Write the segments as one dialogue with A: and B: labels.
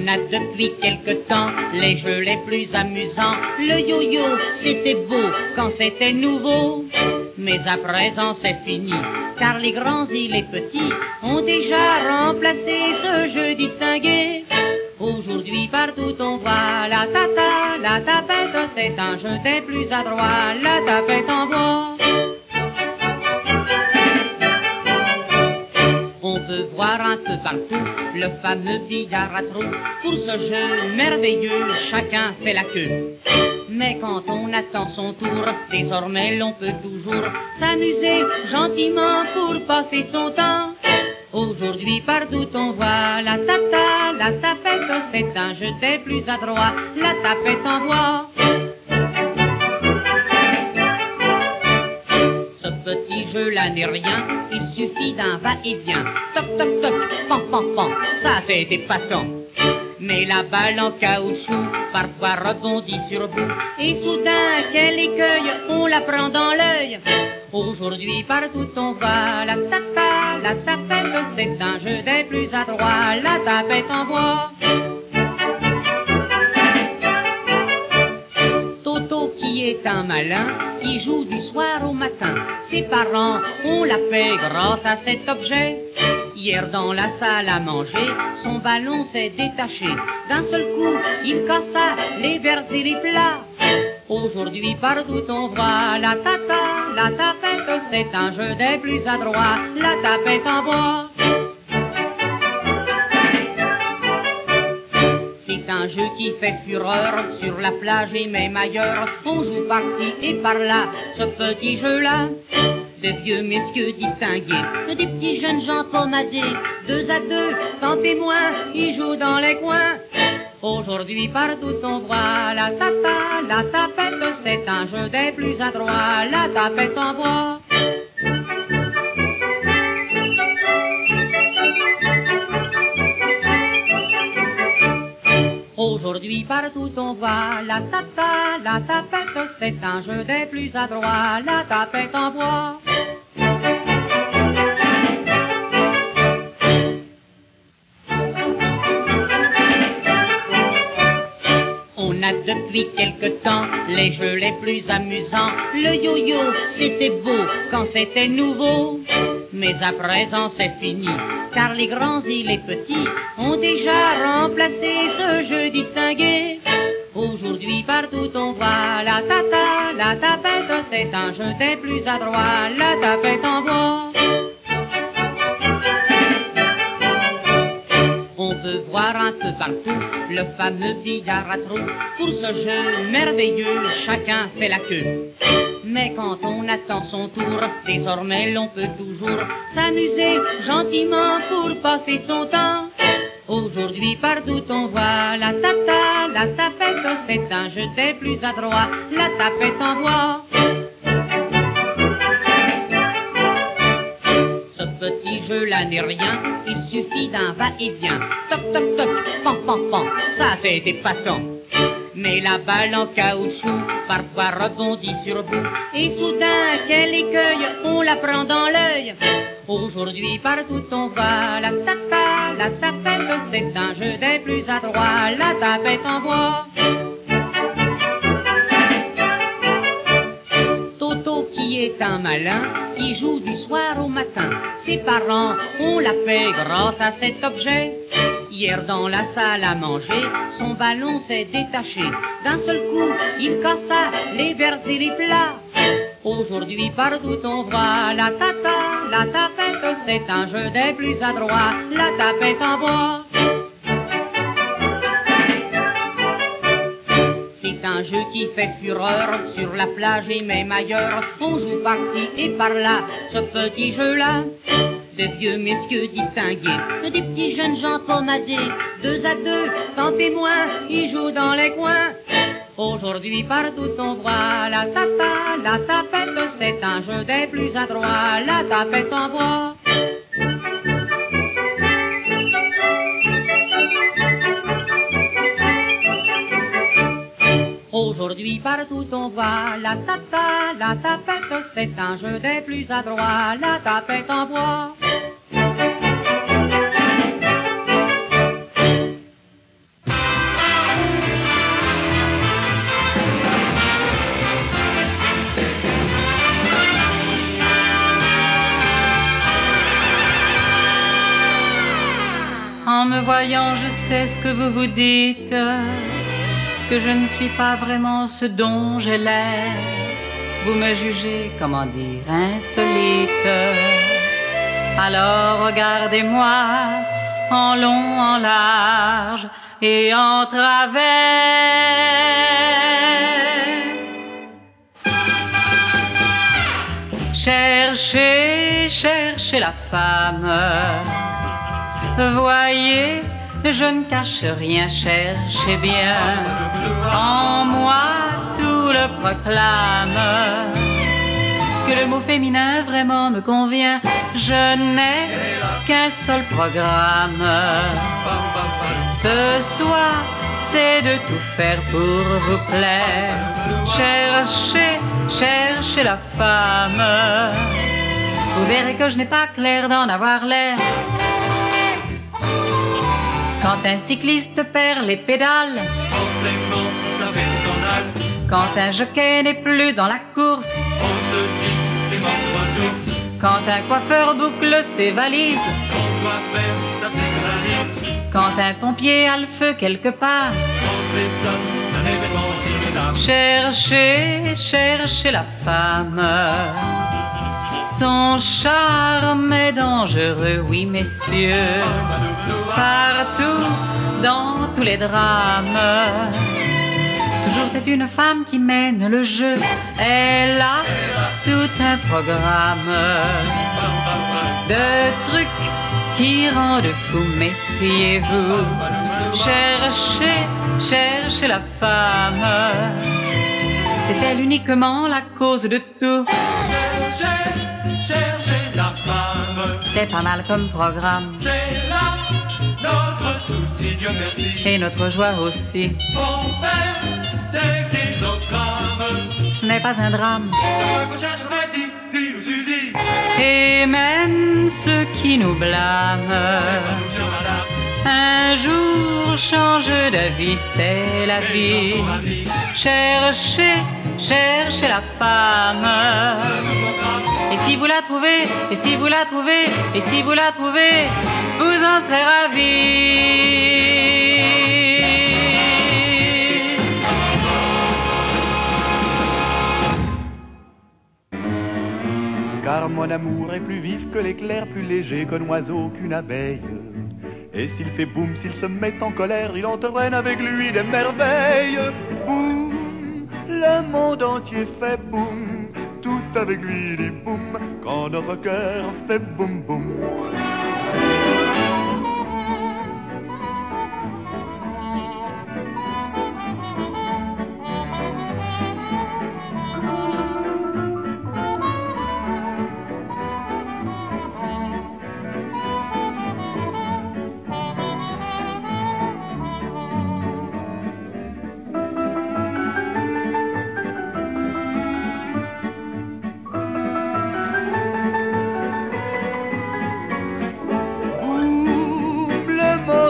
A: On a depuis quelque temps les jeux les plus amusants. Le yo-yo, c'était beau quand c'était nouveau. Mais à présent c'est fini, car les grands et les petits ont déjà remplacé ce jeu distingué. Aujourd'hui partout on voit la tata, la tapette, c'est un jeu des plus adroits, la tapette en bois. On peut voir un peu partout le fameux billard à trous. Pour ce jeu merveilleux, chacun fait la queue. Mais quand on attend son tour, désormais l'on peut toujours s'amuser gentiment pour passer son temps. Aujourd'hui partout on voit la tata, la tapette, c'est un jeu des plus adroits, la tapette en bois. Ce petit jeu-là n'est rien, il suffit d'un va-et-vient. Toc toc toc, pan pan pan, ça c'est épatant. Mais la balle en caoutchouc parfois rebondit sur vous, et soudain quel écueil, on la prend dans l'œil. Aujourd'hui partout on voit la tata, la tapette, c'est un jeu des plus adroits, la tapette en bois. Toto qui est un malin, qui joue du soir au matin. Ses parents ont la paix grâce à cet objet. Hier dans la salle à manger, son ballon s'est détaché. D'un seul coup, il cassa les verres et les plats. Aujourd'hui partout on voit la tata, la tapette, c'est un jeu des plus adroits, la tapette en bois. C'est un jeu qui fait fureur sur la plage et même ailleurs. On joue par-ci et par-là, ce petit jeu-là. De vieux messieurs distingués, des petits jeunes gens pommadés, 2 à 2, sans témoin, ils jouent dans les coins. Aujourd'hui partout on voit la tata, la tapette, c'est un jeu des plus adroits, la tapette en bois. Aujourd'hui partout on voit la tata, la tapette, c'est un jeu des plus adroits, la tapette en bois. On a depuis quelque temps les jeux les plus amusants. Le yo-yo, c'était beau quand c'était nouveau. Mais à présent c'est fini, car les grands et les petits ont déjà remplacé ce jeu distingué. Aujourd'hui partout on voit la tata, la tapette, c'est un jeu des plus adroits, la tapette en bois. On peut voir un peu partout le fameux billard à trous. Pour ce jeu merveilleux, chacun fait la queue. Mais quand on attend son tour, désormais l'on peut toujours s'amuser gentiment pour passer son temps. Aujourd'hui partout on voit la tata, la tapette, c'est un jeu des plus adroits, la tapette en bois. Ce petit jeu-là n'est rien, il suffit d'un va-et-vient. Toc toc toc, pan pan pan, ça c'est épatant. Mais la balle en caoutchouc parfois rebondit sur vous, et soudain quel écueil, on la prend dans l'œil. Aujourd'hui partout on voit la tata, la tapette, c'est un jeu des plus adroits, la tapette en bois. Toto qui est un malin, qui joue du soir au matin. Ses parents ont la paix grâce à cet objet. Hier dans la salle à manger, son ballon s'est détaché. D'un seul coup, il cassa les verres et les plats. Aujourd'hui partout on voit la tata, la tapette, c'est un jeu des plus adroits, la tapette en bois. C'est un jeu qui fait fureur sur la plage et même ailleurs. On joue par-ci et par-là, ce petit jeu-là. De vieux messieurs distingués, des petits jeunes gens pommadés, 2 à 2, sans témoin, ils jouent dans les coins. Aujourd'hui partout on voit la tata, la tapette, c'est un jeu des plus adroits, la tapette en bois. Aujourd'hui partout on voit la tata, la tapette, c'est un jeu des plus adroits, la tapette en bois.
B: me voyant, je sais ce que vous vous dites, que je ne suis pas vraiment ce dont j'ai l'air. Vous me jugez, comment dire, insolite. Alors regardez-moi en long, en large et en travers. Cherchez, cherchez la femme. Voyez, je ne cache rien, cherchez bien. En moi tout le proclame. Que le mot féminin vraiment me convient. Je n'ai qu'un seul programme. Ce soir, c'est de tout faire pour vous plaire. Cherchez, cherchez la femme. Vous verrez que je n'ai pas clair d'en avoir l'air. Quand un cycliste perd les pédales,
C: forcément, ça fait un scandale.
B: Quand un jockey n'est plus dans la course,
C: On se dit qu'il manque trois sources.
B: quand un coiffeur boucle ses valises,
C: On doit faire sa psychanalyse.
B: quand un pompier a le feu quelque part.
C: On s'étonne d'un événement si bizarre.
B: Cherchez, cherchez la femme. Son charme est dangereux, oui messieurs. Partout, dans tous les drames. Toujours c'est une femme qui mène le jeu. Elle a tout un programme de trucs qui rendent fou, méfiez-vous. Cherchez, cherchez la femme. C'est elle uniquement la cause de tout.
C: Cherchez la femme.
B: C'est pas mal comme programme.
C: C'est là notre souci, Dieu merci.
B: Et notre joie aussi.
C: On fait des kilogrammes.
B: Ce n'est pas un drame.
C: Chaque fois qu'on cherche un dit, il nous usine.
B: Et même ceux qui nous blâment,
C: Bonjour madame.
B: un jour change d'avis, c'est la vie. Cherchez, cherchez la femme. Et si vous la trouvez, et si vous la trouvez, et si vous la trouvez, vous en serez ravis.
D: Car mon amour est plus vif que l'éclair, plus léger qu'un oiseau, qu'une abeille. Et s'il fait boum, s'il se met en colère, il entraîne avec lui des merveilles. Boum, le monde entier fait boum, tout avec lui dit boum, quand notre cœur fait boum boum.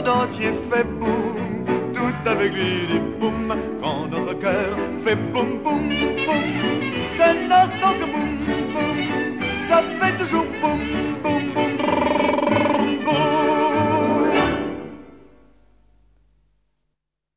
D: Entier fait boum, tout avec lui dit boum, quand notre cœur fait boum boum boum. Je n'entends que boum boum, ça fait toujours boum